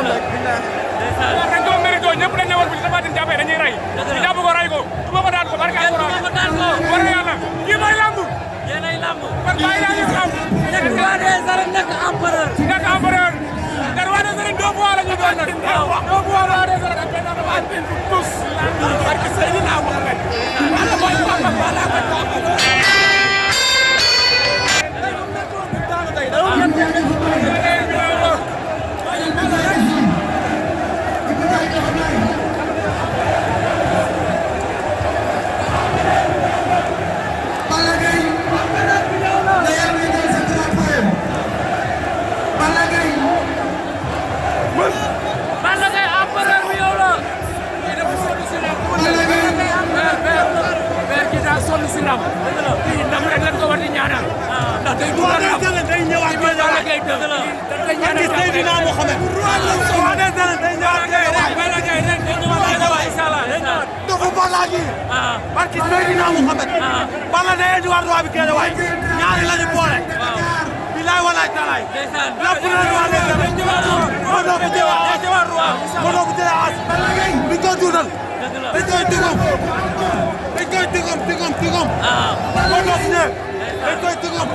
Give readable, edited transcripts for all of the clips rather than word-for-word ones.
dañ ko mérito ñëpp dañ ñëwal bi Tapha Tine jàppee dañuy rey ñu jàpp ko ray ko du ma ko daan ko barka alquran war na yàlla kii mooy lamb yéenay lamb man bàyyi naa ñu xam nekk roi des arènes nekk empereur te roi des arènes 2 fois la ñu doon nag 2 fois roi des arènes ak benn Tapha Tine tous barke Seydina Mohamed wala mooy papa wala sonn si ram ndam rek lañ ko war di ñaanal ndax day dugal ram day ñëwaat ko Balla Gaye dëgg la day ñaanal Seydina Mohamed day ñëwaat Balla Gaye rek day ñëwaat inshallah dafa Balla gi barki Seydina Mohamed Balla day ñëwaat roi bi kene waay ñaari lañu boole bilaay walaay talaay lépp na roi lay def mo do ko jëwaat roi mo do ko jëlaat Balla Gaye bi ko dundal dañ koy digom tigom moo dox ne dañ koy tigom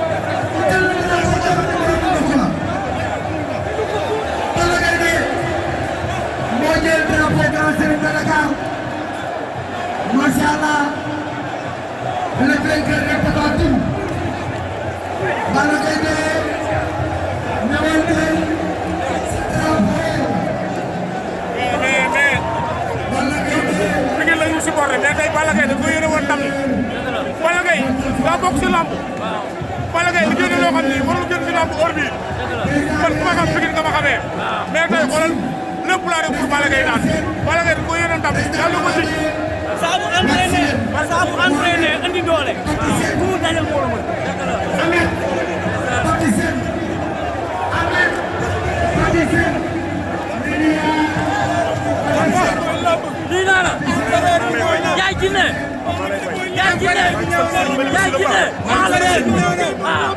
Balla Gaye moo jël drapeau Grand Serigne de Dakar macha Allah le vainqueur est Tapha Tine Balla Gaye ñëwal tey supporté mais tey Balla Gaye da ko yéene woon ndam li Balla Gaye daa bokk si lamb Balla Gaye liggéey na loo xam ni warul gën si lamb heure bii man ku ma xam Pikine nga ma xamee mais tey xoolal lépp laa def pour Balla Gaye naan Balla Gaye da ko yéene ndam yàlla ko si saa bu entraîné andi doole ku mu dajal moo la mën lii naa la yaay jinne yaay jinne yaay jinne waaw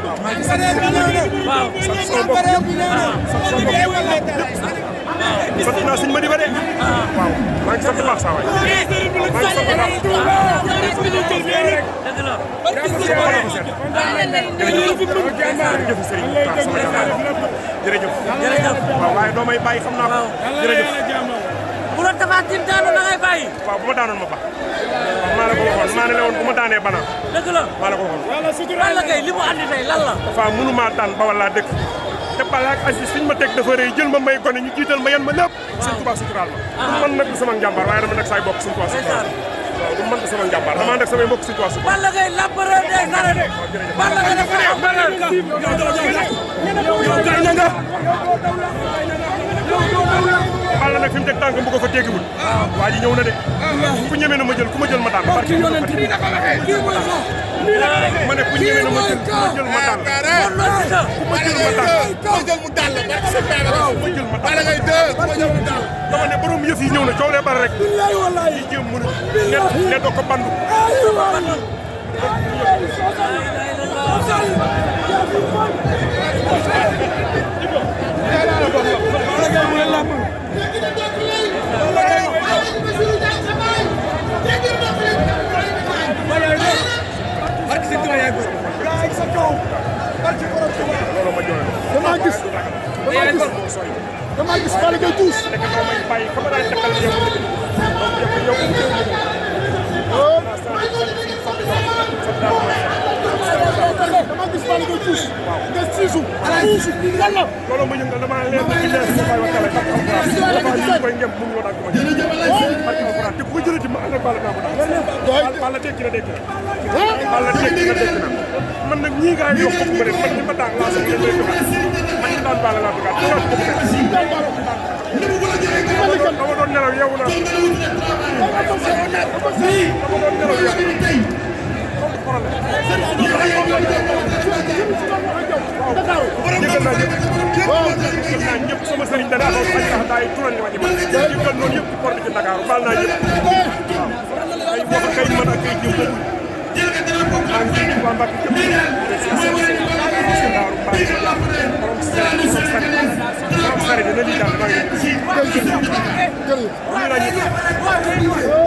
sant naa suñu ma di ba de waaw maa ngi sant baax saa waay maa ngi sant baax jërëjëf Serigne jërëjëf waaw waaye doo may bàyyi xam naa ko jërëjëf bu la Tapha Tine daanu na ngay bàyyi waaw bu ma daanoon ma ba maa la ko waxoon maa ne la woon bu ma daanee bana dëgg la maa la ko waxoon Balla Gaye li mu andi tey lan la dafa mënuma daan ba wala dëkk te Balla ak Aziz fiñ ma teg dafa rëy jël ma may gone ñu jiital ma yan ma lépp Sëñ Tuubaa suturaal ma du man nag du sama njàmbaar waaye dama nag saay bokk Sëñ Tuubaa suturaal waaw du man du sama njàmbaar dama nag samay mbokk Sëñ Tuubaa suturaal Balla Gaye l'empereur des arènes Balla Gaye dafa empereur Balla nag fi mu teg tànk bu ko fa teggiwul waa ji ñëw na de ku ñeme na ma jël ku ma jël ma daan barki ma ne ku ñeme na ma jël ku ma jël ma daan ku ma jël ma daan ku jël mu dal la barki sa père ku ma jël ma daan Balla Gaye 2 ku jël mu dal dama ne borom yëf yi ñëw na coow lee bari rek yi jéem mënu ne doo ko bandu dama gis Balla Gaye tous dama gis Balla Gaye tous nga siisu lan la loolu ma yëngal dama leen di leen si fay wakala ñu koy ngem mu ngi woon ak ma barki alquran te ku ko jëlati ma ànd ak Balla naa ko daal Balla tekki na Balla tekki na man nag ñii nga yox ko bëre man ni ma daan laa sama leen man ni daan Balla laa bëgg dama doon nelaw yeewu naa dama doon nelaw yeewu jëgal naa ñëpp sama sëriñ da daa xaw ay tax daay tural li ma ci man jëgal noonu yëpp ci porte ci Dakar baal naa ñëpp ay wax kay man ak kay jëm maa ngi ci waa Mbacke jëm Daaru Mbaye borom xarit na lii daal maa ngi leen di. jërëjëf jërëjëf.